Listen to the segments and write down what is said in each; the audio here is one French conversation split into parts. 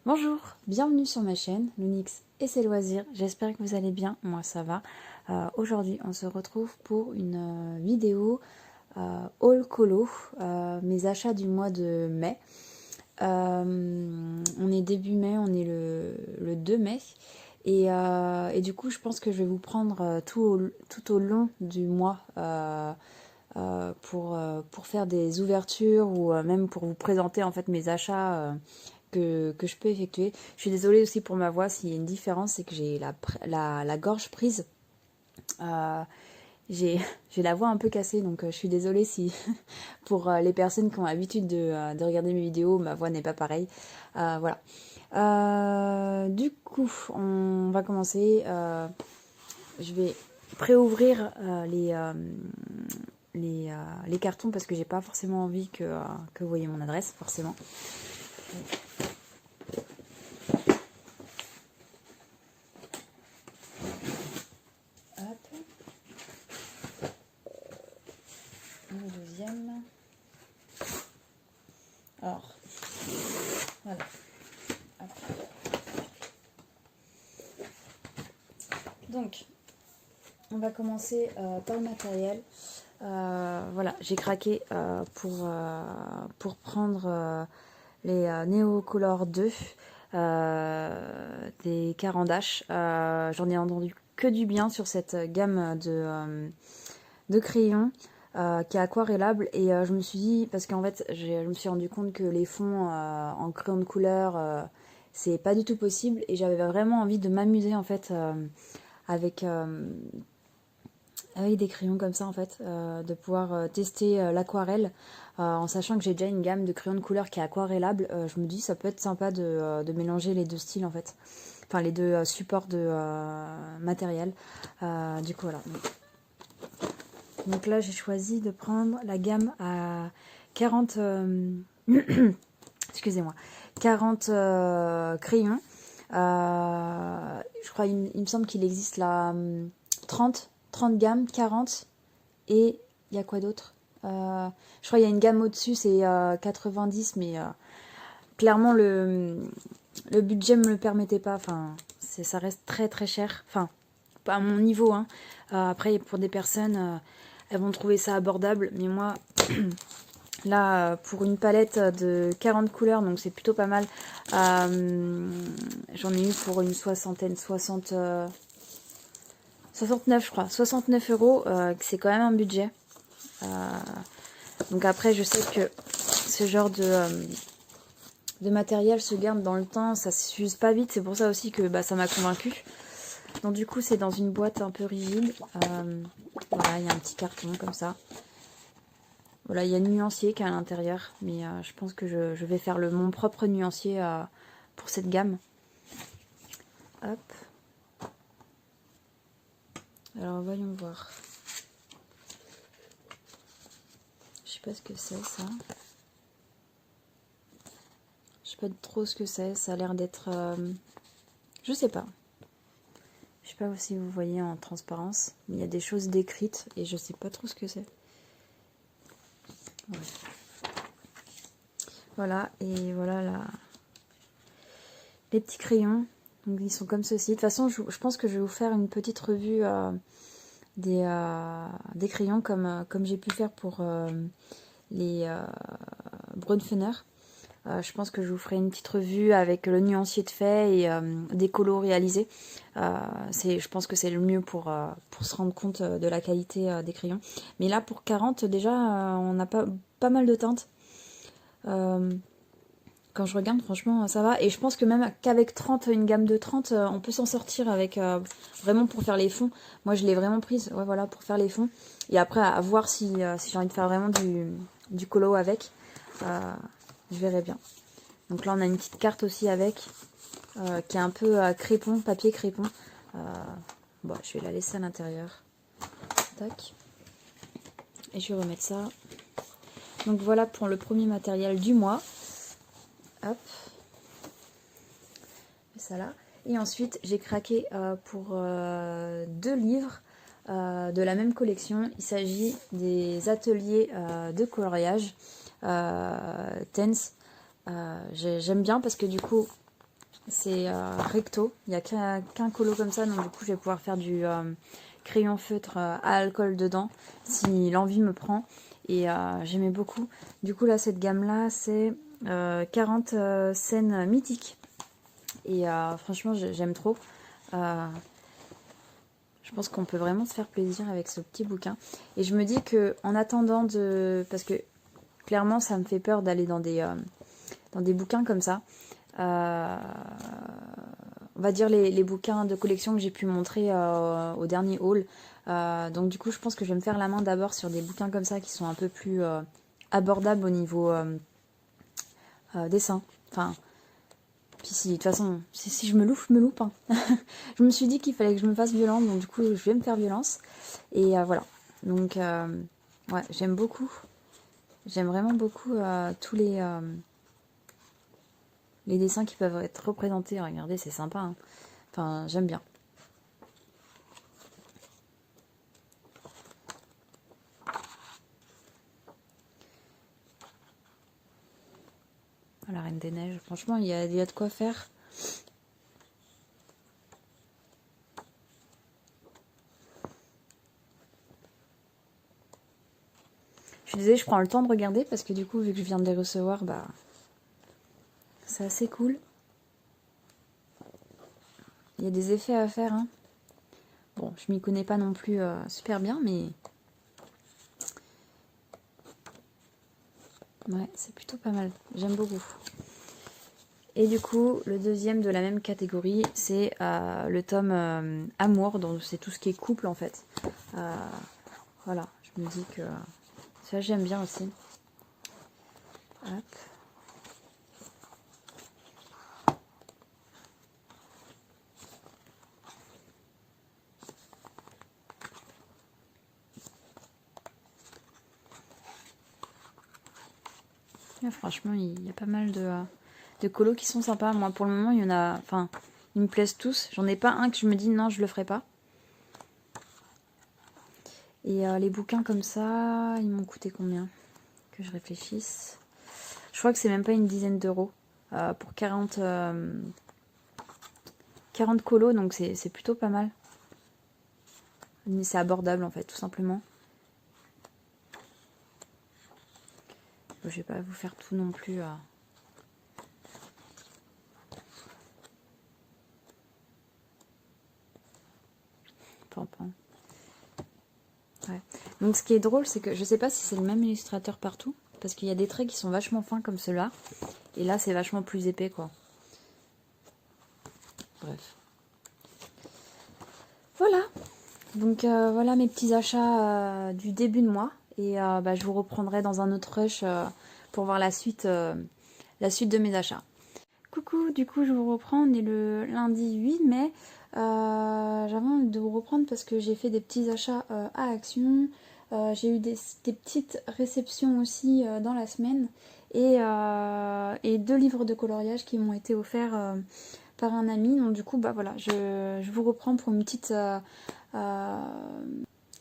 Bonjour, bienvenue sur ma chaîne, Lunix et ses loisirs, j'espère que vous allez bien, moi ça va. Aujourd'hui on se retrouve pour une vidéo haul colo, mes achats du mois de mai. On est début mai, on est le 2 mai. Et du coup je pense que je vais vous prendre tout au long du mois pour faire des ouvertures ou même pour vous présenter en fait mes achats que je peux effectuer. Je suis désolée aussi pour ma voix, s'il y a une différence, c'est que j'ai la gorge prise. Euh, j'ai j'ai la voix un peu cassée, donc je suis désolée si pour les personnes qui ont l'habitude de regarder mes vidéos, ma voix n'est pas pareille. Voilà. Du coup, on va commencer. Je vais préouvrir les cartons parce que j'ai pas forcément envie que vous voyez mon adresse, forcément. Hop. Le deuxième. Alors, voilà. Hop. Donc, on va commencer par le matériel. Voilà, j'ai craqué pour prendre les Neocolor 2 des Caran-d'Ache. J'en ai entendu que du bien sur cette gamme de crayons qui est aquarellable. Et je me suis dit, parce qu'en fait, je me suis rendu compte que les fonds en crayon de couleur, c'est pas du tout possible. Et j'avais vraiment envie de m'amuser en fait avec avec des crayons comme ça en fait, de pouvoir tester l'aquarelle en sachant que j'ai déjà une gamme de crayons de couleur qui est aquarellable. Je me dis ça peut être sympa de mélanger les deux styles en fait, enfin les deux supports de matériel. Du coup voilà. Donc là j'ai choisi de prendre la gamme à 40 excusez-moi 40 crayons. Je crois il me semble qu'il existe la 30 gammes, 40 et il y a quoi d'autre je crois qu'il y a une gamme au-dessus, c'est 90, mais clairement le budget me le permettait pas. Enfin, ça reste très très cher. Enfin, pas à mon niveau. Hein. Après, pour des personnes, elles vont trouver ça abordable. Mais moi, là, pour une palette de 40 couleurs, donc c'est plutôt pas mal. J'en ai eu pour une soixantaine, 69 je crois, 69 euros, c'est quand même un budget. Donc après je sais que ce genre de matériel se garde dans le temps, ça s'use pas vite, c'est pour ça aussi que ça m'a convaincu. Donc du coup c'est dans une boîte un peu rigide. Voilà, il y a un petit carton comme ça. Voilà, il y a le nuancier qui est à l'intérieur, mais je pense que je vais faire mon propre nuancier pour cette gamme. Hop. Alors voyons voir. Je sais pas ce que c'est ça. Je sais pas trop ce que c'est. Ça a l'air d'être... je sais pas. Je sais pas si vous voyez en transparence. Mais il y a des choses décrites et je sais pas trop ce que c'est. Ouais. Voilà. Et voilà les petits crayons. Donc ils sont comme ceci. De toute façon, je pense que je vais vous faire une petite revue des crayons comme j'ai pu faire pour les Brunfener. Je pense que je vous ferai une petite revue avec le nuancier de fait et des colos réalisés. Je pense que c'est le mieux pour se rendre compte de la qualité des crayons. Mais là, pour 40, déjà, on a pas mal de teintes. Quand je regarde, franchement, ça va. Et je pense que même qu'avec 30, une gamme de 30, on peut s'en sortir avec vraiment pour faire les fonds. Moi, je l'ai vraiment prise, ouais, voilà, pour faire les fonds. Et après, à voir si j'ai envie de faire vraiment du colo avec. Je verrai bien. Donc là, on a une petite carte aussi avec, qui est un peu crépon, papier crépon. Bon, je vais la laisser à l'intérieur. Tac. Et je vais remettre ça. Donc voilà pour le premier matériel du mois. Hop. Et ça là. Et ensuite, j'ai craqué pour 2 livres de la même collection. Il s'agit des ateliers de coloriage. Tense. J'aime bien parce que du coup, C'est recto. Il n'y a qu'un colo comme ça, donc du coup je vais pouvoir faire du crayon feutre à alcool dedans si l'envie me prend. Et j'aimais beaucoup. Du coup là cette gamme là c'est 40 scènes mythiques. Et franchement j'aime trop. Je pense qu'on peut vraiment se faire plaisir avec ce petit bouquin. Et je me dis que en attendant de... Parce que clairement ça me fait peur d'aller dans des bouquins comme ça. On va dire les bouquins de collection que j'ai pu montrer au dernier haul. Donc du coup je pense que je vais me faire la main d'abord sur des bouquins comme ça qui sont un peu plus abordables au niveau dessin. Enfin, puis si, de toute façon, si je me loupe, je me loupe. Hein. Je me suis dit qu'il fallait que je me fasse violence, donc du coup je vais me faire violence. Et voilà. Donc ouais, j'aime beaucoup. J'aime vraiment beaucoup tous les dessins qui peuvent être représentés. Regardez, c'est sympa. Hein. Enfin, j'aime bien. La Reine des Neiges, franchement, il y a de quoi faire. Je suis désolée, je prends le temps de regarder parce que du coup, vu que je viens de les recevoir, bah, c'est assez cool. Il y a des effets à faire. Hein. Bon, je m'y connais pas non plus super bien, mais ouais, c'est plutôt pas mal. J'aime beaucoup. Et du coup, le deuxième de la même catégorie, c'est le tome Amour, donc c'est tout ce qui est couple en fait. Voilà, je me dis que ça j'aime bien aussi. Hop. Ah, franchement, il y a pas mal de colos qui sont sympas. Moi, pour le moment, il y en a... Enfin, ils me plaisent tous. J'en ai pas un que je me dis non, je le ferai pas. Et les bouquins comme ça, ils m'ont coûté combien? Que je réfléchisse. Je crois que c'est même pas une dizaine d'euros pour 40 colos, donc c'est plutôt pas mal. Mais c'est abordable en fait, tout simplement. Je vais pas vous faire tout non plus. Pampan. Ouais. Donc ce qui est drôle, c'est que je sais pas si c'est le même illustrateur partout, parce qu'il y a des traits qui sont vachement fins comme ceux-là, et là c'est vachement plus épais quoi. Bref. Voilà. Donc voilà mes petits achats du début de mois, et bah, je vous reprendrai dans un autre rush pour voir la suite de mes achats. Coucou, du coup je vous reprends, on est le lundi 8 mai. J'avais envie de vous reprendre parce que j'ai fait des petits achats à Action. J'ai eu des petites réceptions aussi dans la semaine. Et 2 livres de coloriage qui m'ont été offerts par un ami. Donc du coup, bah voilà, je vous reprends pour une petite, un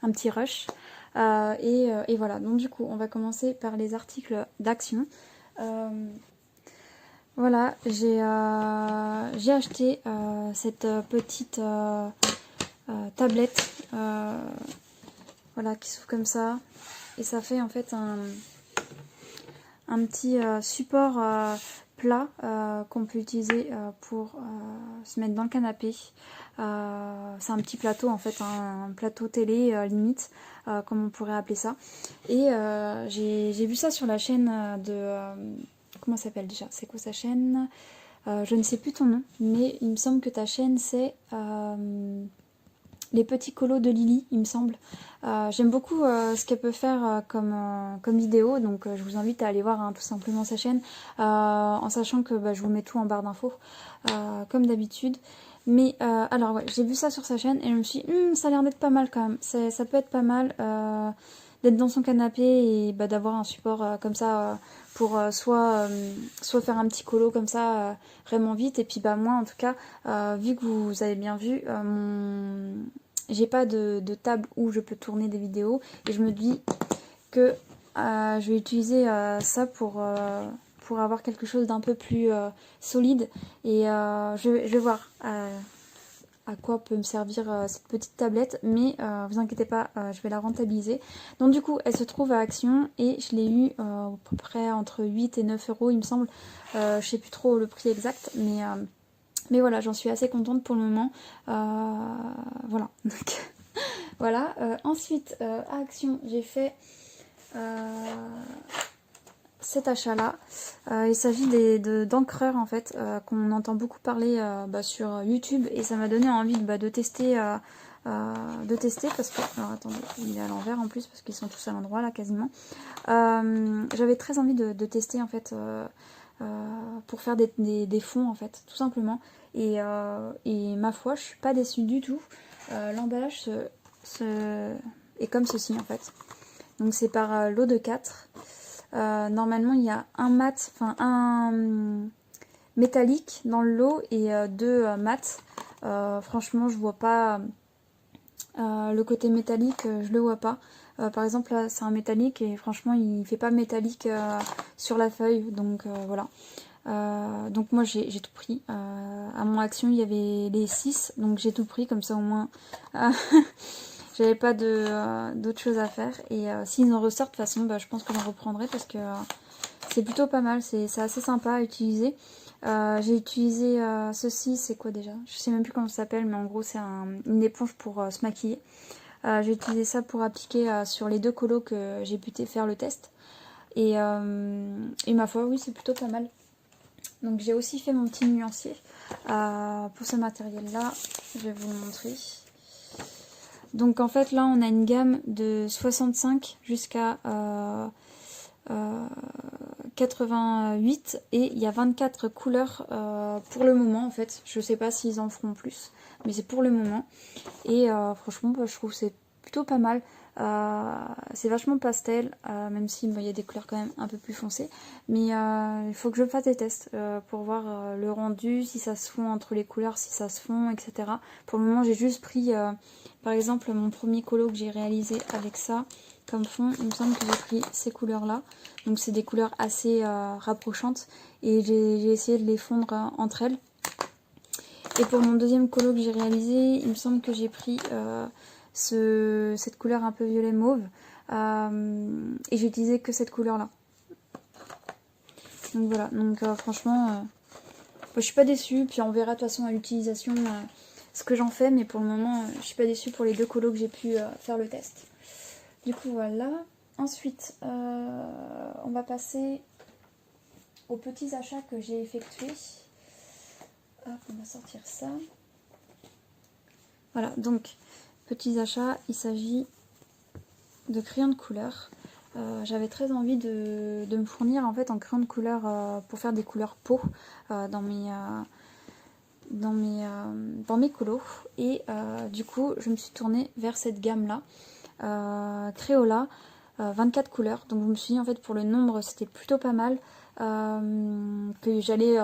petit rush. Et voilà, donc du coup, on va commencer par les articles d'Action. Voilà, j'ai acheté cette petite tablette voilà, qui s'ouvre comme ça. Et ça fait en fait un petit support plat qu'on peut utiliser pour se mettre dans le canapé. C'est un petit plateau en fait, hein, un plateau télé limite, comme on pourrait appeler ça. Et j'ai vu ça sur la chaîne de... comment ça s'appelle déjà? C'est quoi sa chaîne? Je ne sais plus ton nom, mais il me semble que ta chaîne c'est les petits colos de Lily, il me semble. J'aime beaucoup ce qu'elle peut faire comme vidéo, donc je vous invite à aller voir hein, tout simplement sa chaîne, en sachant que bah, je vous mets tout en barre d'infos, comme d'habitude. Mais alors ouais, j'ai vu ça sur sa chaîne et je me suis dit, ça a l'air d'être pas mal quand même. Ça peut être pas mal d'être dans son canapé et bah, d'avoir un support comme ça pour soit faire un petit colo comme ça vraiment vite. Et puis bah moi en tout cas, vu que vous avez bien vu, j'ai pas de table où je peux tourner des vidéos et je me dis que je vais utiliser ça pour avoir quelque chose d'un peu plus solide. Et je vais voir à quoi peut me servir cette petite tablette, mais vous inquiétez pas, je vais la rentabiliser. Donc du coup, elle se trouve à Action et je l'ai eu à peu près entre 8 et 9 euros, il me semble. Je sais plus trop le prix exact, mais voilà, j'en suis assez contente pour le moment. Voilà, donc voilà. Ensuite, à Action, j'ai fait cet achat-là. Il s'agit d'encreurs en fait, qu'on entend beaucoup parler sur YouTube, et ça m'a donné envie de tester. Parce que, alors attendez, il est à l'envers en plus parce qu'ils sont tous à l'endroit là quasiment. J'avais très envie de tester en fait pour faire des fonds en fait, tout simplement. Et ma foi, je suis pas déçue du tout. L'emballage est comme ceci en fait. Donc c'est par lot de 4. Normalement il y a un métallique dans le lot et 2 mat. Franchement je vois pas le côté métallique, je le vois pas. Par exemple là c'est un métallique et franchement il fait pas métallique sur la feuille, donc voilà. Donc moi j'ai tout pris. À mon Action il y avait les 6, donc j'ai tout pris comme ça au moins. J'avais pas d'autre chose à faire. Et s'ils en ressortent de toute façon, je pense que j'en reprendrai parce que c'est plutôt pas mal. C'est assez sympa à utiliser. J'ai utilisé ceci, c'est quoi déjà? Je sais même plus comment ça s'appelle, mais en gros c'est une éponge pour se maquiller. J'ai utilisé ça pour appliquer sur les 2 colos que j'ai pu faire le test. Et ma foi, oui, c'est plutôt pas mal. Donc j'ai aussi fait mon petit nuancier pour ce matériel-là. Je vais vous le montrer. Donc en fait là on a une gamme de 65 jusqu'à 88 et il y a 24 couleurs pour le moment en fait. Je sais pas s'ils en feront plus, mais c'est pour le moment. Et franchement je trouve que c'est plutôt pas mal. C'est vachement pastel, même si il y a des couleurs quand même un peu plus foncées. Mais il faut que je fasse des tests pour voir le rendu, si ça se fond entre les couleurs, si ça se fond, etc. Pour le moment j'ai juste pris par exemple mon premier colo que j'ai réalisé avec ça comme fond. Il me semble que j'ai pris ces couleurs là. Donc c'est des couleurs assez rapprochantes. Et j'ai essayé de les fondre entre elles. Et pour mon deuxième colo que j'ai réalisé, il me semble que j'ai pris cette couleur un peu violet mauve. Et j'ai utilisé que cette couleur là. Donc voilà, donc franchement, je suis pas déçue. Puis on verra de toute façon à l'utilisation ce que j'en fais. Mais pour le moment, je suis pas déçue pour les 2 colos que j'ai pu faire le test. Du coup voilà. Ensuite, on va passer aux petits achats que j'ai effectués. Hop, on va sortir ça. Voilà, donc petits achats, il s'agit de crayons de couleur. J'avais très envie de me fournir en fait en crayons de couleur pour faire des couleurs peau dans mes colos. Et du coup, je me suis tournée vers cette gamme là, Crayola, 24 couleurs. Donc je me suis dit en fait pour le nombre c'était plutôt pas mal, que j'allais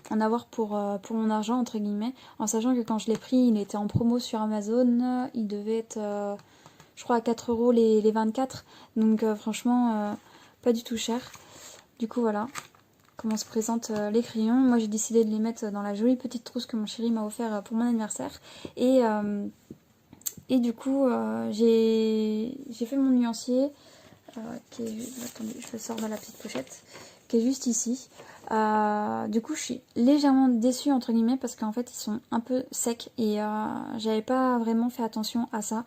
en avoir pour mon argent entre guillemets, en sachant que quand je l'ai pris il était en promo sur Amazon, il devait être je crois à 4 euros les 24, donc franchement pas du tout cher. Du coup voilà comment se présentent les crayons. Moi j'ai décidé de les mettre dans la jolie petite trousse que mon chéri m'a offert pour mon anniversaire. Et du coup j'ai fait mon nuancier qui est, attendez, je le sors de la petite pochette, qui est juste ici. Du coup je suis légèrement déçue entre guillemets parce qu'en fait ils sont un peu secs et j'avais pas vraiment fait attention à ça,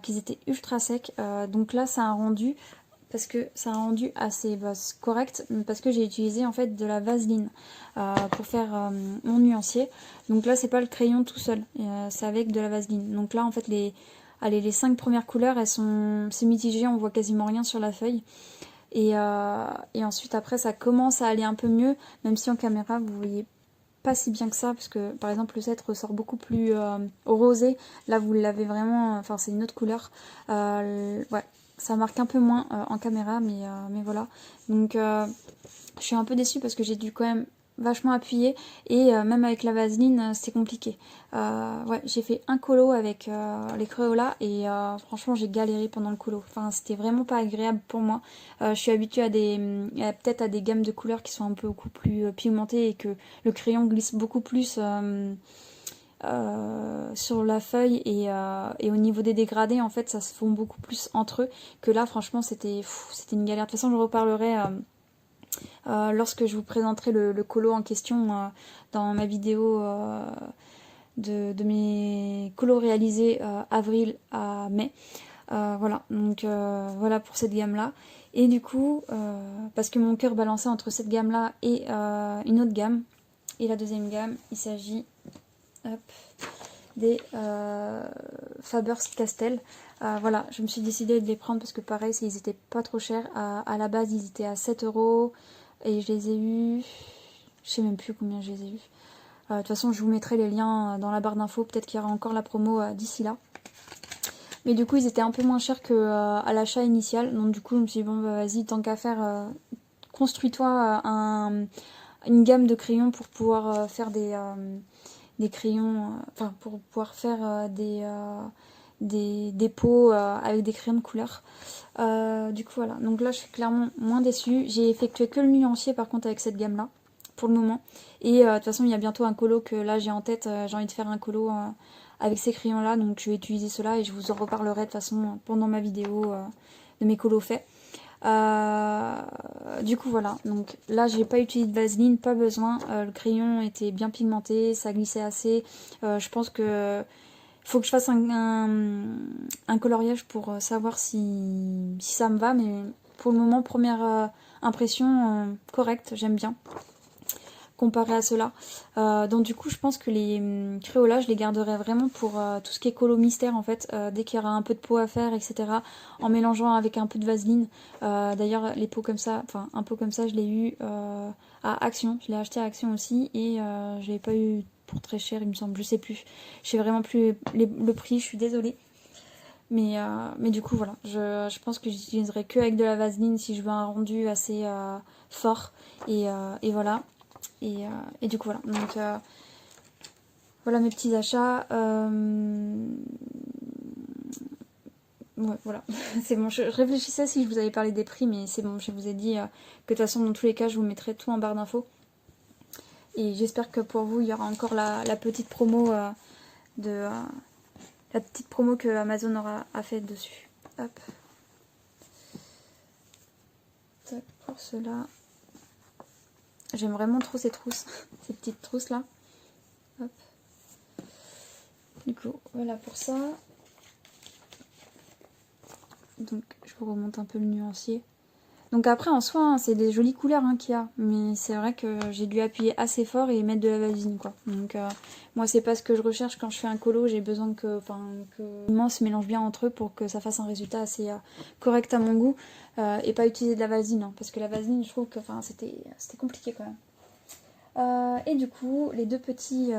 qu'ils étaient ultra secs. Donc là ça a rendu, parce que ça a rendu assez correct, parce que j'ai utilisé en fait de la vaseline pour faire mon nuancier. Donc là c'est pas le crayon tout seul, c'est avec de la vaseline. Donc là en fait les 5 premières couleurs c'est mitigé, on voit quasiment rien sur la feuille. Et ensuite après ça commence à aller un peu mieux, même si en caméra vous voyez pas si bien que ça, parce que par exemple le 7 ressort beaucoup plus rosé. Là vous l'avez vraiment, enfin c'est une autre couleur. Ouais, ça marque un peu moins en caméra, mais voilà. Donc je suis un peu déçue parce que j'ai dû quand même vachement appuyé et même avec la vaseline c'était compliqué. Ouais, j'ai fait un colo avec les Crayola et franchement j'ai galéré pendant le colo. Enfin c'était vraiment pas agréable pour moi. Je suis habituée à peut-être à des gammes de couleurs qui sont un peu beaucoup plus pigmentées et que le crayon glisse beaucoup plus sur la feuille et au niveau des dégradés en fait ça se fond beaucoup plus entre eux que là franchement c'était une galère. De toute façon je reparlerai lorsque je vous présenterai le colo en question dans ma vidéo de mes colos réalisés avril à mai. Voilà, donc voilà pour cette gamme-là. Et du coup, parce que mon cœur balançait entre cette gamme-là et une autre gamme, et la deuxième gamme, il s'agit des Faber-Castell. Voilà, je me suis décidée de les prendre parce que pareil, ils étaient pas trop chers. À la base, ils étaient à 7 euros et je les ai eus. Je sais même plus combien je les ai eus. De toute façon, je vous mettrai les liens dans la barre d'infos. Peut-être qu'il y aura encore la promo d'ici là. Mais du coup, ils étaient un peu moins chers qu'à l'achat initial. Donc du coup, je me suis dit, bon, bah, vas-y, tant qu'à faire, construis-toi une gamme de crayons pour pouvoir faire des crayons, enfin pour pouvoir faire des pots avec des crayons de couleur. Du coup voilà, donc là je suis clairement moins déçue. J'ai effectué que le nuancier par contre avec cette gamme là pour le moment. Et de toute façon il y a bientôt un colo que là j'ai en tête, j'ai envie de faire un colo avec ces crayons là, donc je vais utiliser cela et je vous en reparlerai de toute façon pendant ma vidéo de mes colos faits. Du coup voilà, donc là j'ai pas utilisé de vaseline, pas besoin, le crayon était bien pigmenté, ça glissait assez, je pense que faut que je fasse un coloriage pour savoir si ça me va, mais pour le moment première impression correcte, j'aime bien comparé à cela. Donc du coup je pense que les Crayola je les garderai vraiment pour tout ce qui est colo mystère en fait, dès qu'il y aura un peu de peau à faire etc, en mélangeant avec un peu de vaseline. D'ailleurs les pots comme ça, enfin un pot comme ça je l'ai eu à Action, je l'ai acheté à Action aussi et je l'ai pas eu pour très cher il me semble, je sais plus, je sais vraiment plus le prix, je suis désolée. Mais du coup voilà, je pense que j'utiliserai que avec de la vaseline si je veux un rendu assez fort et voilà. Et du coup voilà, donc voilà mes petits achats. Ouais, voilà, c'est bon. Je réfléchissais si je vous avais parlé des prix, mais c'est bon, je vous ai dit que de toute façon, dans tous les cas, je vous mettrai tout en barre d'infos. Et j'espère que pour vous, il y aura encore la petite promo la petite promo que Amazon a fait dessus. Hop. Tac, pour cela. J'aime vraiment trop ces trousses, ces petites trousses là. Hop. Du coup, voilà pour ça. Donc, je vous remonte un peu le nuancier. Donc après, en soi, hein, c'est des jolies couleurs qu'il y a. Mais c'est vrai que j'ai dû appuyer assez fort et mettre de la vaseline, quoi. Donc, moi, c'est pas ce que je recherche quand je fais un colo. J'ai besoin que les pigments se mélangent bien entre eux pour que ça fasse un résultat assez correct à mon goût. Et pas utiliser de la vaseline. Hein, parce que la vaseline, je trouve que c'était compliqué quand même. Et du coup, les deux petits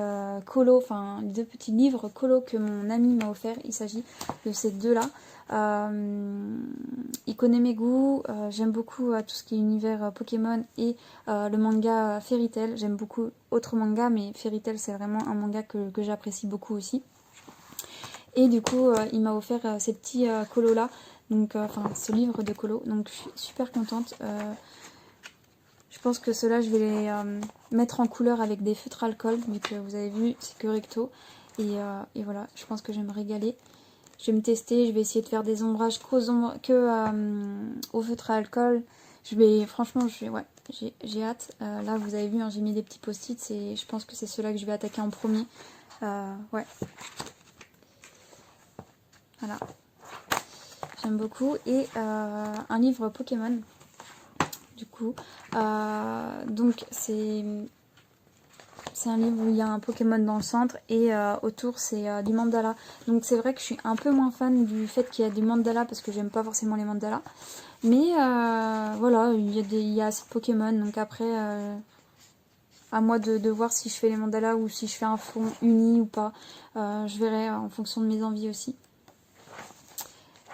colos, enfin les deux petits livres colos que mon ami m'a offert, il s'agit de ces deux-là. Il connaît mes goûts, j'aime beaucoup tout ce qui est univers Pokémon et le manga Fairy Tail. J'aime beaucoup autres mangas, mais Fairy Tail c'est vraiment un manga que j'apprécie beaucoup aussi. Et du coup, il m'a offert ces petits colos-là, donc enfin ce livre de colos, donc je suis super contente. Je pense que ceux-là, je vais les mettre en couleur avec des feutres alcool, vu que vous avez vu, c'est que recto. Et voilà, je pense que je vais me régaler. Je vais me tester, je vais essayer de faire des ombrages au feutre à alcool. Franchement, j'ai hâte. Là, vous avez vu, hein, j'ai mis des petits post-it. Je pense que c'est ceux-là que je vais attaquer en premier. Ouais. Voilà. J'aime beaucoup. Et un livre Pokémon. Du coup, donc c'est un livre où il y a un Pokémon dans le centre et autour c'est du mandala. Donc c'est vrai que je suis un peu moins fan du fait qu'il y a du mandala parce que j'aime pas forcément les mandalas. Mais voilà, il y a assez de Pokémon, donc après à moi de voir si je fais les mandalas ou si je fais un fond uni ou pas. Je verrai en fonction de mes envies aussi.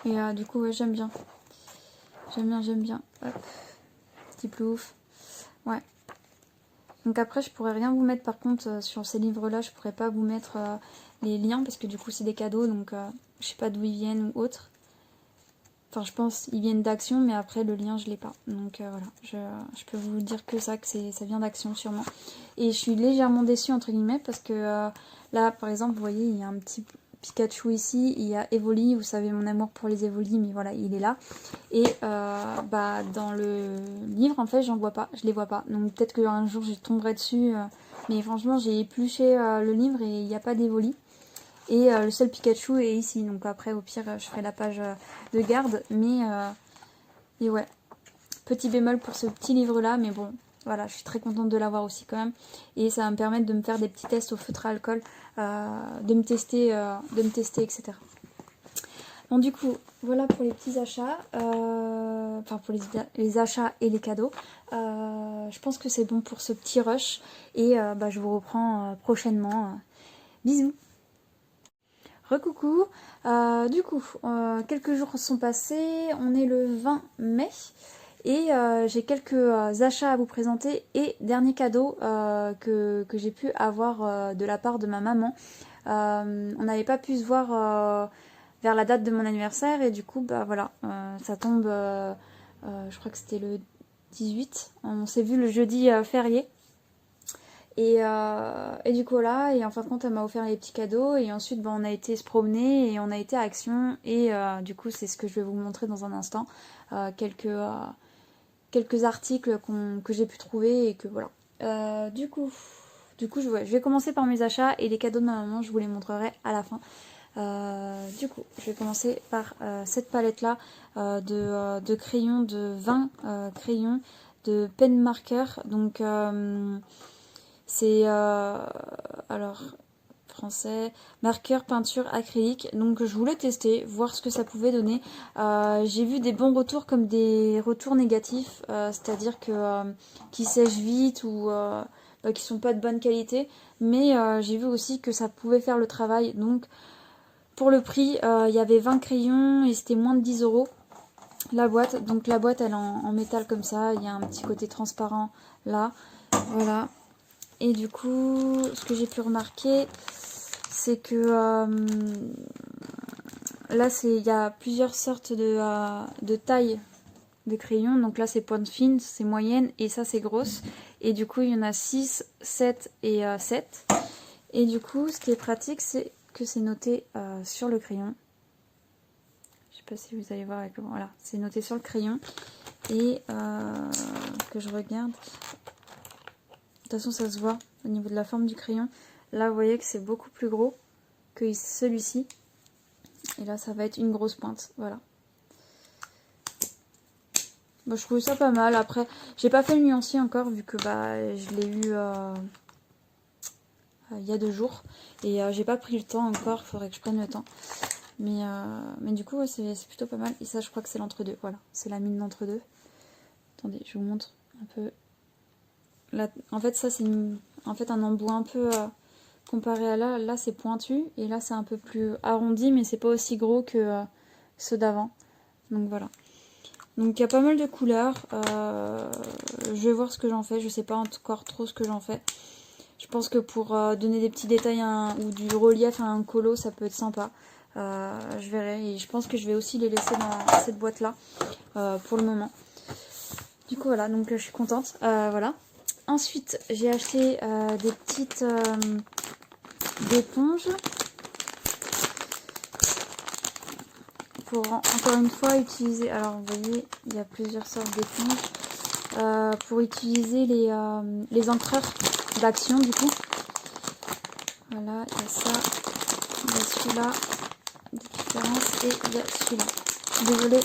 Et du coup ouais, j'aime bien. J'aime bien. Hop. Petit plouf. Ouais. Donc après je pourrais rien vous mettre par contre sur ces livres là, je pourrais pas vous mettre les liens parce que du coup c'est des cadeaux donc je sais pas d'où ils viennent ou autre. Enfin je pense ils viennent d'Action mais après le lien je l'ai pas. Donc voilà, je peux vous dire que ça vient d'Action sûrement. Et je suis légèrement déçue entre guillemets parce que là par exemple vous voyez il y a un petit Pikachu ici, il y a Evoli, vous savez mon amour pour les Evoli mais voilà il est là. Et bah dans le livre en fait j'en vois pas, je les vois pas. Donc peut-être qu'un jour je tomberai dessus. Mais franchement j'ai épluché le livre et il n'y a pas d'Evoli. Et le seul Pikachu est ici. Donc après au pire je ferai la page de garde. Mais ouais. Petit bémol pour ce petit livre là. Mais bon voilà je suis très contente de l'avoir aussi quand même. Et ça va me permettre de me faire des petits tests au feutre à alcool. De me tester etc. Bon du coup, voilà pour les petits achats, enfin pour les achats et les cadeaux. Je pense que c'est bon pour ce petit rush et bah, je vous reprends prochainement. Bisous. Recoucou, du coup, quelques jours sont passés, on est le 20 mai et j'ai quelques achats à vous présenter et dernier cadeau que j'ai pu avoir de la part de ma maman. On n'avait pas pu se voir vers la date de mon anniversaire et du coup bah voilà ça tombe je crois que c'était le 18, on s'est vu le jeudi férié et du coup là et en fin de compte elle m'a offert les petits cadeaux et ensuite bah, on a été se promener et on a été à Action et du coup c'est ce que je vais vous montrer dans un instant, quelques articles que j'ai pu trouver et que voilà. Du coup je vais commencer par mes achats et les cadeaux de ma maman je vous les montrerai à la fin. Du coup, je vais commencer par cette palette là de crayons, de 20 crayons de pen marker. Donc c'est alors français, marqueur peinture acrylique. Donc je voulais tester, voir ce que ça pouvait donner. J'ai vu des bons retours comme des retours négatifs, c'est-à-dire que qui sèchent vite ou bah, qui sont pas de bonne qualité. Mais j'ai vu aussi que ça pouvait faire le travail. Donc pour le prix, il y avait 20 crayons et c'était moins de 10 € la boîte. Donc la boîte elle est en métal comme ça, il y a un petit côté transparent là. Voilà. Et du coup, ce que j'ai pu remarquer, c'est que là il y a plusieurs sortes de tailles de crayons. Donc là c'est pointe fine, c'est moyenne et ça c'est grosse. Et du coup il y en a 6, 7 et 7. Et du coup ce qui est pratique c'est que c'est noté sur le crayon. Je sais pas si vous allez voir avec le... Voilà, c'est noté sur le crayon. Et que je regarde. De toute façon, ça se voit au niveau de la forme du crayon. Là, vous voyez que c'est beaucoup plus gros que celui-ci. Et là, ça va être une grosse pointe. Voilà. Bon, je trouve ça pas mal. Après, j'ai pas fait le nuancier encore vu que bah, je l'ai eu il y a 2 jours. Et j'ai pas pris le temps encore. Il faudrait que je prenne le temps. Mais du coup, ouais, c'est plutôt pas mal. Et ça, je crois que c'est l'entre-deux. Voilà, c'est la mine d'entre-deux. Attendez, je vous montre un peu. Là, en fait, ça, c'est un embout un peu comparé à là. Là, c'est pointu. Et là, c'est un peu plus arrondi, mais c'est pas aussi gros que ceux d'avant. Donc voilà. Donc il y a pas mal de couleurs. Je vais voir ce que j'en fais. Je sais pas encore trop ce que j'en fais. Je pense que pour donner des petits détails ou du relief à un colo, ça peut être sympa. Je verrai. Et je pense que je vais aussi les laisser dans cette boîte-là pour le moment. Du coup, voilà. Donc je suis contente. Voilà. Ensuite, j'ai acheté des petites éponges. Pour encore une fois utiliser, alors vous voyez il y a plusieurs sortes d'éponges pour utiliser les encreurs d'Action du coup. Voilà, il y a ça, il y a celui-là, des différences et il y a celui-là. Désolée,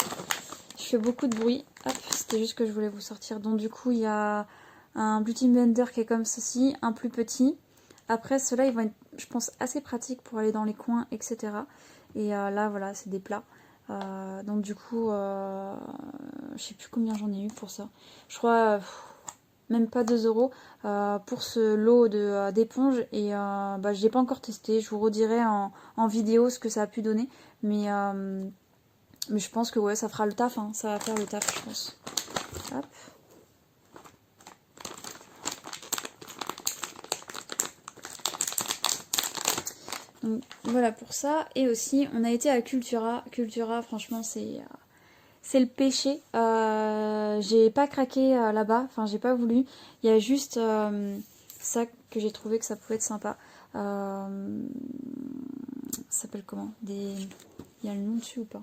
je fais beaucoup de bruit. Hop, c'était juste que je voulais vous sortir. Donc du coup il y a un Beauty Blender qui est comme ceci, un plus petit. Après ceux-là ils vont être je pense assez pratiques pour aller dans les coins etc. Et là voilà c'est des plats. Donc du coup je sais plus combien j'en ai eu pour ça, je crois même pas 2 € pour ce lot d'éponges et bah, je l'ai pas encore testé, je vous redirai en vidéo ce que ça a pu donner mais je pense que ouais ça fera le taf hein. Ça va faire le taf je pense. Hop. Donc, voilà pour ça. Et aussi, on a été à Cultura. Cultura, franchement, c'est le péché. J'ai pas craqué là-bas, enfin j'ai pas voulu. Il y a juste ça que j'ai trouvé que ça pouvait être sympa. Ça s'appelle comment? Il y a le nom dessus ou pas?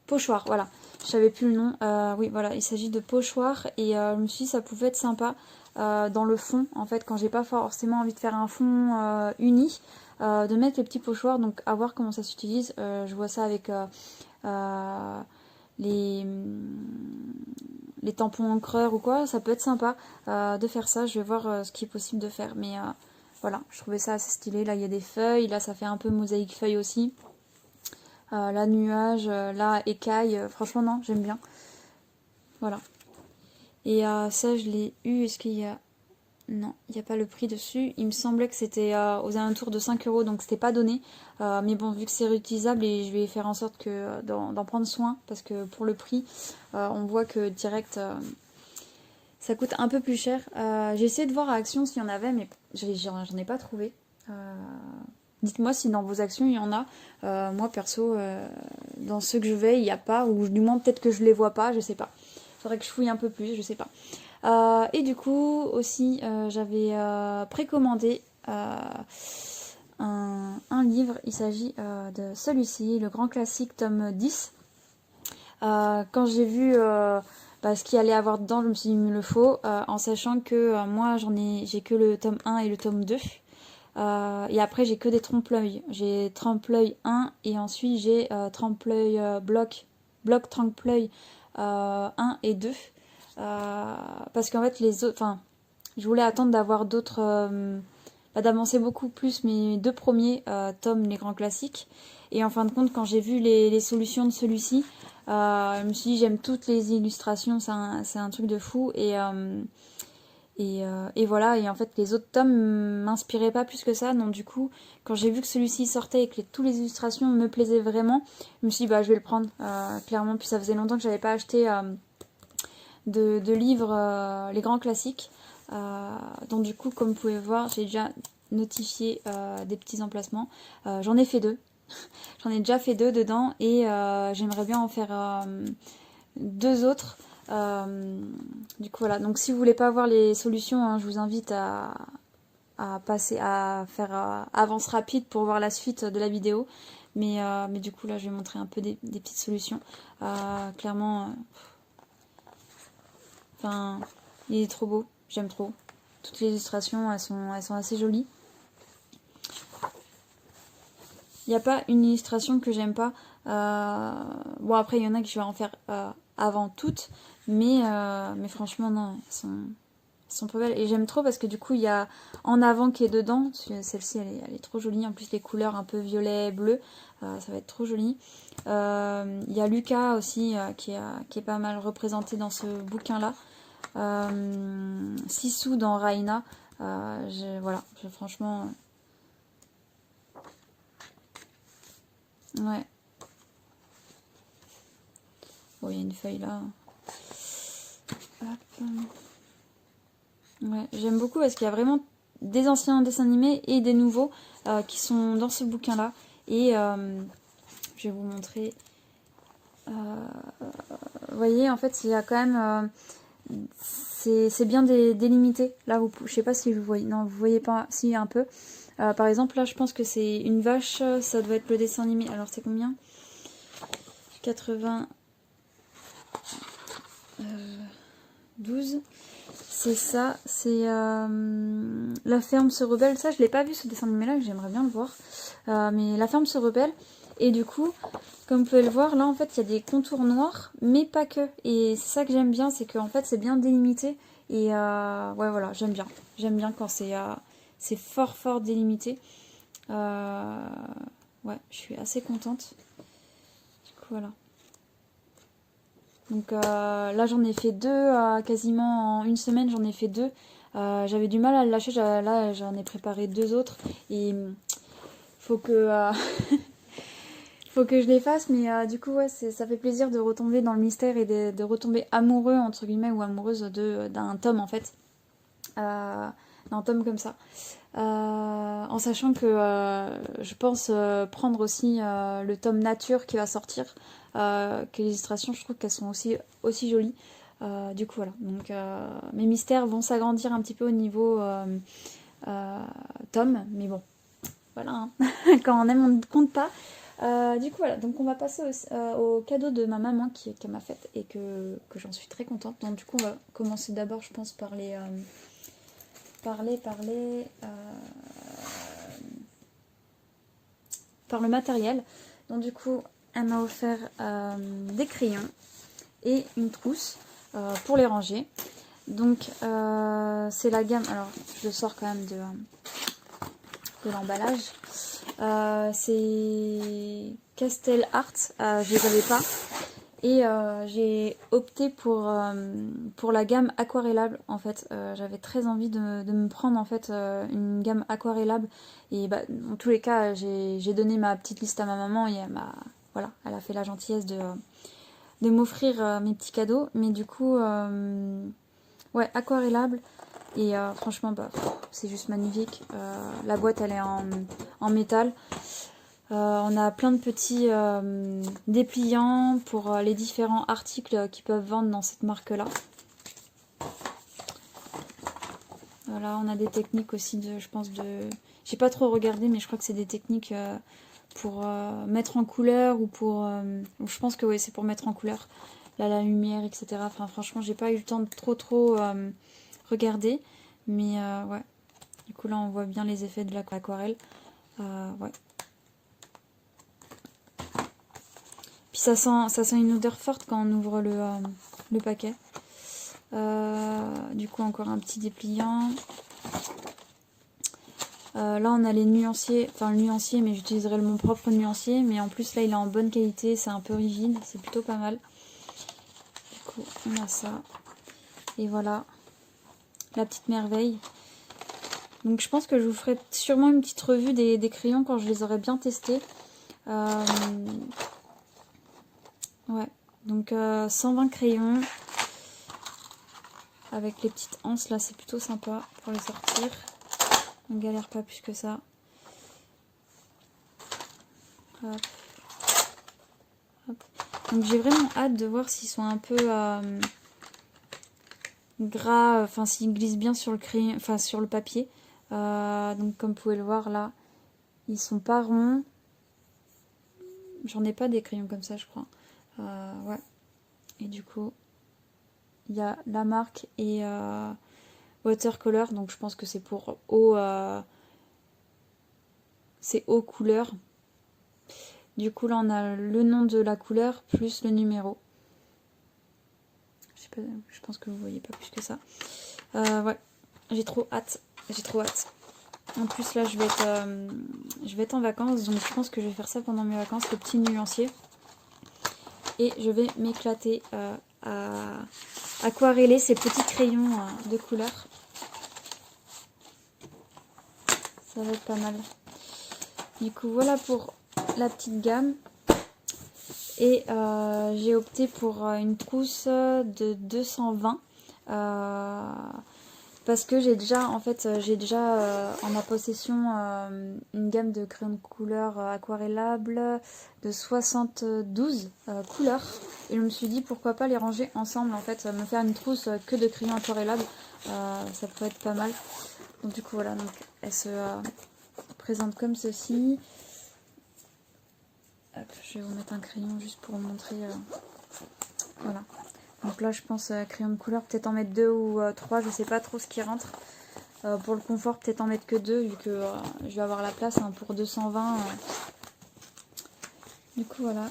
Pochoir, voilà. Je savais plus le nom. Oui, voilà, il s'agit de pochoir et je me suis dit ça pouvait être sympa dans le fond. En fait, quand j'ai pas forcément envie de faire un fond uni, de mettre les petits pochoirs. Donc à voir comment ça s'utilise. Je vois ça avec les, les tampons encreurs ou quoi, ça peut être sympa de faire ça. Je vais voir ce qui est possible de faire. Mais voilà, je trouvais ça assez stylé. Là, il y a des feuilles. Là, ça fait un peu mosaïque feuille aussi. Là, nuage. Là, écaille. Franchement, non, j'aime bien. Voilà. Et ça, je l'ai eu. Est-ce qu'il y a... Non, il n'y a pas le prix dessus. Il me semblait que c'était aux alentours de 5 euros, donc c'était pas donné. Mais bon, vu que c'est réutilisable, et je vais faire en sorte que d'en prendre soin, parce que pour le prix, on voit que direct, ça coûte un peu plus cher. J'ai essayé de voir à Action s'il y en avait, mais j'en ai pas trouvé. Dites-moi si dans vos actions il y en a. Moi perso, dans ceux que je vais, il n'y a pas, ou du moins peut-être que je les vois pas, je sais pas. Faudrait que je fouille un peu plus, je sais pas. Et du coup aussi j'avais précommandé un livre. Il s'agit de celui-ci, le grand classique tome 10. Quand j'ai vu ce qu'il allait avoir dedans, je me suis dit il me le faut, en sachant que moi j'ai que le tome 1 et le tome 2. Et après j'ai que des trompe-l'œil. J'ai trompe-l'œil 1 et ensuite j'ai trompe-l'œil bloc trompe-l'œil 1 et 2. Parce qu'en fait les autres, enfin je voulais attendre d'avoir d'autres, d'avancer beaucoup plus mes deux premiers tomes, les grands classiques. Et en fin de compte, quand j'ai vu les solutions de celui-ci, je me suis dit j'aime toutes les illustrations, c'est un truc de fou. Et voilà, et en fait les autres tomes m'inspiraient pas plus que ça, donc du coup quand j'ai vu que celui-ci sortait et que toutes les illustrations me plaisaient vraiment, je me suis dit je vais le prendre, clairement. Puis ça faisait longtemps que j'avais pas acheté de livres, les grands classiques, donc du coup comme vous pouvez voir j'ai déjà notifié des petits emplacements. J'en ai fait deux. J'en ai déjà fait deux dedans et j'aimerais bien en faire deux autres. Du coup voilà, donc si vous voulez pas voir les solutions, hein, je vous invite à passer à faire avance rapide pour voir la suite de la vidéo. Mais du coup là je vais montrer un peu des petites solutions. Clairement, enfin, il est trop beau, j'aime trop. Toutes les illustrations elles sont assez jolies. Il n'y a pas une illustration que j'aime pas. Bon après il y en a que je vais en faire avant toutes, mais franchement non, elles sont pas belles. Et j'aime trop parce que du coup il y a en avant qui est dedans. Celle-ci elle est trop jolie. En plus les couleurs un peu violet, bleu, ça va être trop joli. Il y a Lucas aussi qui est pas mal représenté dans ce bouquin là. Sisu dans Raina. Voilà, franchement... Ouais. Bon, il y a une feuille là. Hop. Ouais, j'aime beaucoup parce qu'il y a vraiment des anciens dessins animés et des nouveaux qui sont dans ce bouquin là. Et je vais vous montrer. Vous voyez, en fait, il y a quand même... c'est bien délimité. Là, je sais pas si vous voyez. Non, vous voyez pas. Si, un peu. Par exemple, là, je pense que c'est une vache. Ça doit être le dessin animé. Alors, c'est combien? 80... 12. C'est ça. C'est La ferme se rebelle. Ça, je l'ai pas vu ce dessin animé là. J'aimerais bien le voir. Mais La ferme se rebelle. Et du coup, comme vous pouvez le voir, là, en fait, il y a des contours noirs, mais pas que. Et c'est ça que j'aime bien, c'est qu'en fait, c'est bien délimité. Et ouais, voilà, j'aime bien. J'aime bien quand c'est fort délimité. Ouais, je suis assez contente. Du coup, voilà. Donc là, j'en ai fait deux, quasiment en une semaine, j'en ai fait deux. J'avais du mal à le lâcher, là, j'en ai préparé deux autres. Et faut que... faut que je les fasse, mais du coup ouais, ça fait plaisir de retomber dans le mystère et de retomber amoureux entre guillemets ou amoureuse d'un tome en fait. d'un tome comme ça. En sachant que je pense prendre aussi le tome nature qui va sortir, que les illustrations, je trouve qu'elles sont aussi jolies. Du coup, voilà. Donc, mes mystères vont s'agrandir un petit peu au niveau tome, mais bon, voilà, hein. Quand on aime, on ne compte pas. Du coup, voilà, donc on va passer au cadeau de ma maman qui m'a fait et que j'en suis très contente. Donc, du coup, on va commencer d'abord, je pense, par les. Par le matériel. Donc, du coup, elle m'a offert des crayons et une trousse pour les ranger. Donc, c'est la gamme. Alors, je sors quand même de l'emballage. C'est Castel Art, je les avais pas. Et j'ai opté pour la gamme aquarellable en fait. J'avais très envie de me prendre en fait une gamme aquarellable. Et bah, dans tous les cas, j'ai donné ma petite liste à ma maman et voilà, elle a fait la gentillesse de m'offrir mes petits cadeaux. Mais du coup, ouais, aquarellable. Et franchement, bah, c'est juste magnifique. La boîte, elle est en métal. On a plein de petits dépliants pour les différents articles qu'ils peuvent vendre dans cette marque-là. Voilà, on a des techniques aussi je pense j'ai pas trop regardé, mais je crois que c'est des techniques pour mettre en couleur ou pour... je pense que oui, c'est pour mettre en couleur là, la lumière, etc. Enfin, franchement, j'ai pas eu le temps de trop regarder. Mais ouais, du coup là, on voit bien les effets de l'aquarelle. Ouais. Puis ça sent une odeur forte quand on ouvre le paquet. Du coup, encore un petit dépliant. Là, on a les nuanciers. Enfin, le nuancier, mais j'utiliserai mon propre nuancier. Mais en plus, là, il est en bonne qualité. C'est un peu rigide. C'est plutôt pas mal. Du coup, on a ça. Et voilà. La petite merveille. Donc, je pense que je vous ferai sûrement une petite revue des crayons quand je les aurai bien testés. Ouais, donc 120 crayons avec les petites anses là, c'est plutôt sympa pour les sortir. On galère pas plus que ça. Hop. Hop. Donc j'ai vraiment hâte de voir s'ils sont un peu gras, enfin s'ils glissent bien sur le crayon, enfin sur le papier. Donc comme vous pouvez le voir là, ils sont pas ronds. J'en ai pas des crayons comme ça, je crois. Ouais. Et du coup, il y a la marque et watercolor, donc je pense que c'est pour c'est eau couleur. Du coup là on a le nom de la couleur plus le numéro. Je pense que vous voyez pas plus que ça. Ouais, j'ai trop hâte. En plus là je vais être en vacances, donc je pense que je vais faire ça pendant mes vacances, le petit nuancier. Et je vais m'éclater à aquareller ces petits crayons de couleur. Ça va être pas mal. Du coup, voilà pour la petite gamme. Et j'ai opté pour une trousse de 220. Parce que j'ai déjà en ma possession une gamme de crayons de couleur aquarellables de 72 couleurs. Et je me suis dit pourquoi pas les ranger ensemble en fait, me faire une trousse que de crayons aquarellables. Ça pourrait être pas mal. Donc du coup voilà, donc elle se présente comme ceci. Hop, je vais vous mettre un crayon juste pour vous montrer. Voilà. Donc là je pense crayon de couleur, peut-être en mettre 2 ou 3, je sais pas trop ce qui rentre. Pour le confort, peut-être en mettre que 2 vu que je vais avoir la place hein, pour 220. Du coup voilà.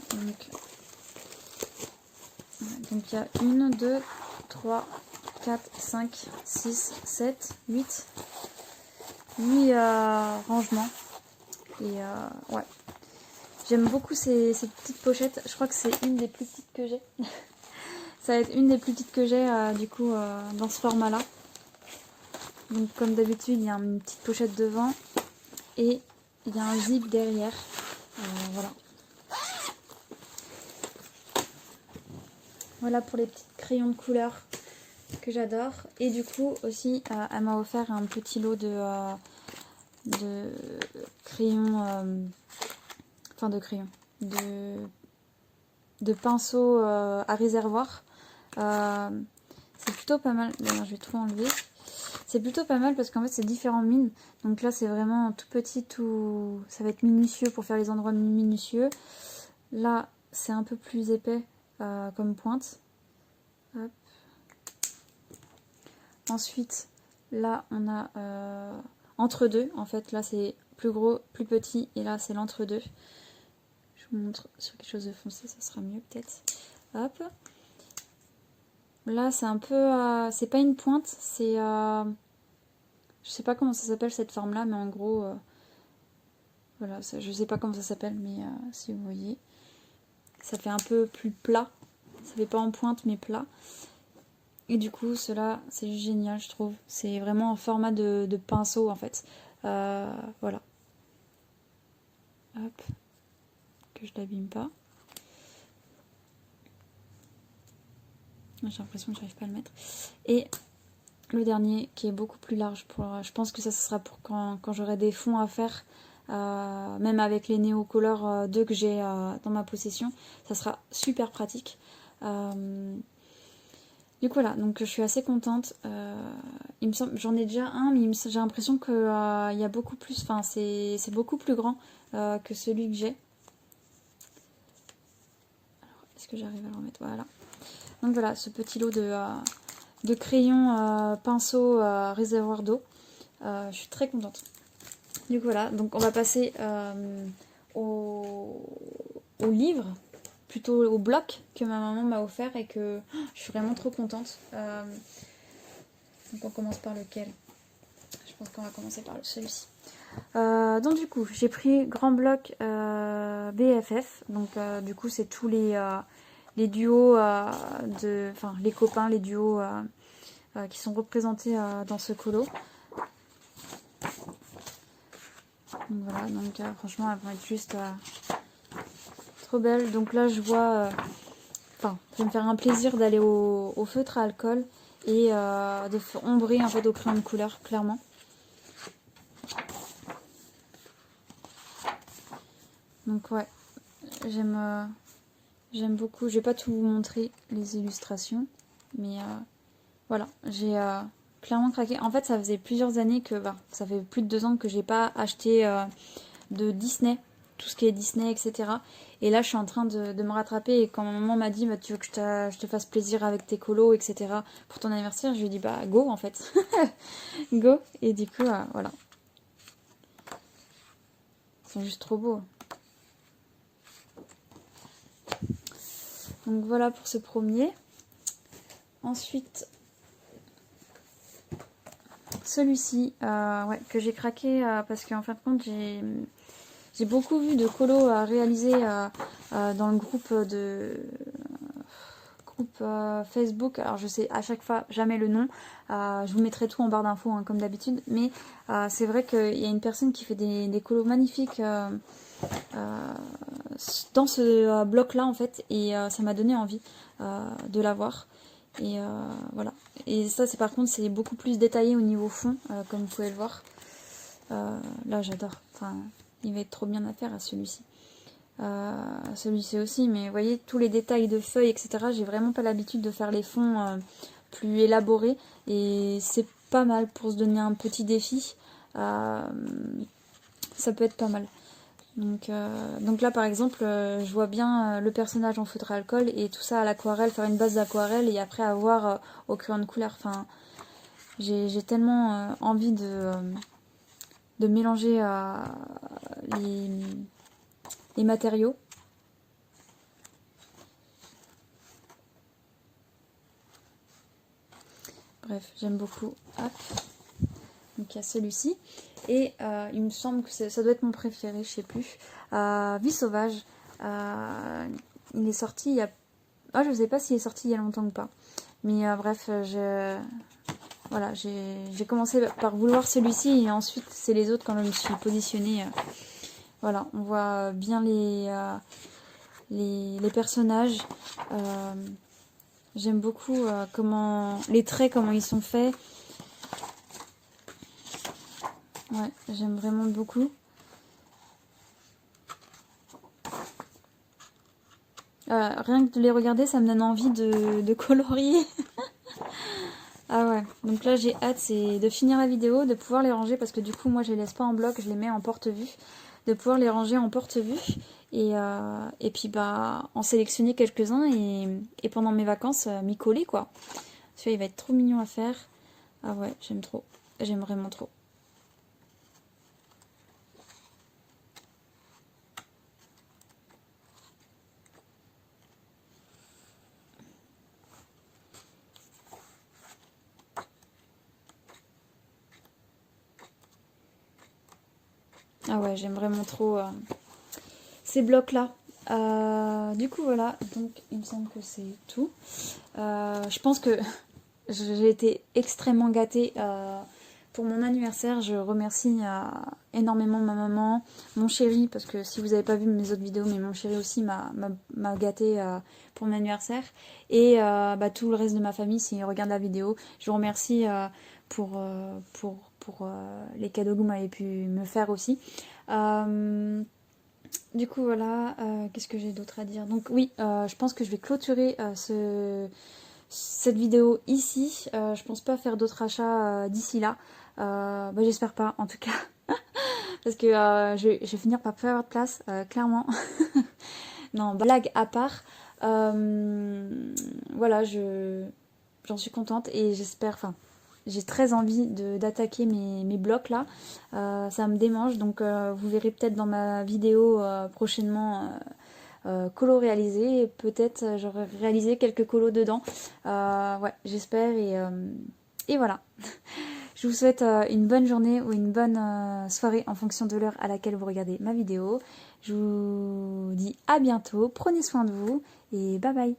Donc il y a 1, 2, 3, 4, 5, 6, 7, 8 rangements. Et ouais. J'aime beaucoup ces petites pochettes. Je crois que c'est une des plus petites que j'ai. Ça va être une des plus petites que j'ai du coup dans ce format là. Donc comme d'habitude il y a une petite pochette devant et il y a un zip derrière. Voilà. Voilà pour les petits crayons de couleur. que j'adore. Et du coup aussi, elle m'a offert un petit lot de crayons, enfin de crayons, de pinceaux à réservoir. C'est plutôt pas mal. D'ailleurs, je vais tout enlever. C'est plutôt pas mal parce qu'en fait, c'est différentes mines. Donc là, c'est vraiment tout petit, tout. Ça va être minutieux pour faire les endroits minutieux. Là, c'est un peu plus épais comme pointe. Hop. Ensuite, là, on a entre deux. En fait, là, c'est plus gros, plus petit. Et là, c'est l'entre-deux. Je vous montre sur quelque chose de foncé, ça sera mieux peut-être. Hop. Là, c'est un peu... c'est pas une pointe, c'est... je sais pas comment ça s'appelle cette forme-là, mais en gros... voilà, ça, je sais pas comment ça s'appelle, mais si vous voyez... Ça fait un peu plus plat. Ça fait pas en pointe, mais plat. Et du coup, cela, c'est génial, je trouve. C'est vraiment en format de pinceau, en fait. Voilà. Hop. Que je l'abîme pas. J'ai l'impression que j'arrive pas à le mettre. Et le dernier qui est beaucoup plus large. Je pense que ça sera pour quand j'aurai des fonds à faire. Même avec les Neocolor 2 que j'ai dans ma possession. Ça sera super pratique. Du coup voilà, donc je suis assez contente. Il me semble, j'en ai déjà un, mais j'ai l'impression qu'il y a beaucoup plus. Enfin, c'est beaucoup plus grand que celui que j'ai. Est-ce que j'arrive à le remettre? Voilà. Donc voilà, ce petit lot de crayons pinceaux réservoir d'eau. Je suis très contente. Du coup voilà, donc on va passer au livre, plutôt au bloc que ma maman m'a offert et que je suis vraiment trop contente. Donc on commence par lequel? Je pense qu'on va commencer par celui-ci. Donc du coup, j'ai pris grand bloc BFF. Donc du coup, c'est tous les duos enfin les copains, les duos qui sont représentés dans ce colo. Donc voilà, donc franchement, elles vont être juste trop belles. Donc là, je vois, enfin, je vais me faire un plaisir d'aller au feutre à alcool et de ombrer en fait au crayon de couleur, clairement. Donc ouais, j'aime beaucoup. Je vais pas tout vous montrer les illustrations, mais voilà, j'ai clairement craqué. En fait, ça faisait plusieurs années que, ça fait plus de 2 ans que j'ai pas acheté de Disney, tout ce qui est Disney, etc. Et là, je suis en train de me rattraper. Et quand ma maman m'a dit, tu veux que je te fasse plaisir avec tes colos, etc. pour ton anniversaire, je lui ai dit, go en fait. Go. Et du coup, voilà. Ils sont juste trop beaux. Donc voilà pour ce premier. Ensuite, celui-ci, ouais, que j'ai craqué parce qu'en fin de compte, j'ai beaucoup vu de colos réalisés dans le groupe Facebook. Alors je sais à chaque fois jamais le nom. Je vous mettrai tout en barre d'infos hein, comme d'habitude. Mais c'est vrai qu'il y a une personne qui fait des colos magnifiques dans ce bloc-là en fait. Et ça m'a donné envie de l'avoir. Et voilà. Et ça, c'est par contre, c'est beaucoup plus détaillé au niveau fond, comme vous pouvez le voir. Là, j'adore. Enfin, il va être trop bien à faire à celui-ci. Celui-ci aussi, mais vous voyez, tous les détails de feuilles, etc. J'ai vraiment pas l'habitude de faire les fonds plus élaborés. Et c'est pas mal pour se donner un petit défi. Ça peut être pas mal. Donc là par exemple je vois bien le personnage en feutre à alcool et tout ça à l'aquarelle, faire une base d'aquarelle et après avoir au crayon de couleur. Enfin, j'ai tellement envie de mélanger les matériaux. Bref, j'aime beaucoup. Hop. Donc il y a celui-ci. Et il me semble que ça doit être mon préféré, je sais plus. Vie sauvage. Il est sorti il y a... Ah, je ne sais pas s'il est sorti il y a longtemps ou pas. Mais bref, voilà, j'ai commencé par vouloir celui-ci et ensuite c'est les autres quand je me suis positionnée. Voilà, on voit bien les personnages. J'aime beaucoup comment les traits, comment ils sont faits. Ouais, j'aime vraiment beaucoup. Rien que de les regarder, ça me donne envie de colorier. Ah ouais, donc là j'ai hâte, c'est de finir la vidéo, de pouvoir les ranger, parce que du coup moi je les laisse pas en bloc, je les mets en porte-vue, de pouvoir les ranger en porte-vue, et puis bah en sélectionner quelques-uns, et pendant mes vacances m'y coller quoi. Celui-là il va être trop mignon à faire. Ah ouais, j'aime trop, j'aime vraiment trop. Ah ouais, j'aime vraiment trop ces blocs-là. Du coup, voilà. Donc, il me semble que c'est tout. Je pense que j'ai été extrêmement gâtée pour mon anniversaire. Je remercie énormément ma maman, mon chéri, parce que si vous n'avez pas vu mes autres vidéos, mais mon chéri aussi m'a gâtée pour mon anniversaire. Et bah, tout le reste de ma famille, s'ils regardent la vidéo, je vous remercie pour les cadeaux que vous m'avez pu me faire aussi. Du coup, voilà, qu'est-ce que j'ai d'autre à dire? Donc oui, je pense que je vais clôturer cette vidéo ici. Je pense pas faire d'autres achats d'ici là. Bah, j'espère pas, en tout cas. Parce que je vais finir par pas avoir de place, clairement. Non, blague à part. Voilà, j'en suis contente et j'espère... Enfin, j'ai très envie d'attaquer mes blocs là. Ça me démange, donc vous verrez peut-être dans ma vidéo prochainement colo réalisé. Et peut-être j'aurai réalisé quelques colos dedans. Ouais, j'espère. Et voilà. Je vous souhaite une bonne journée ou une bonne soirée en fonction de l'heure à laquelle vous regardez ma vidéo. Je vous dis à bientôt. Prenez soin de vous et bye bye.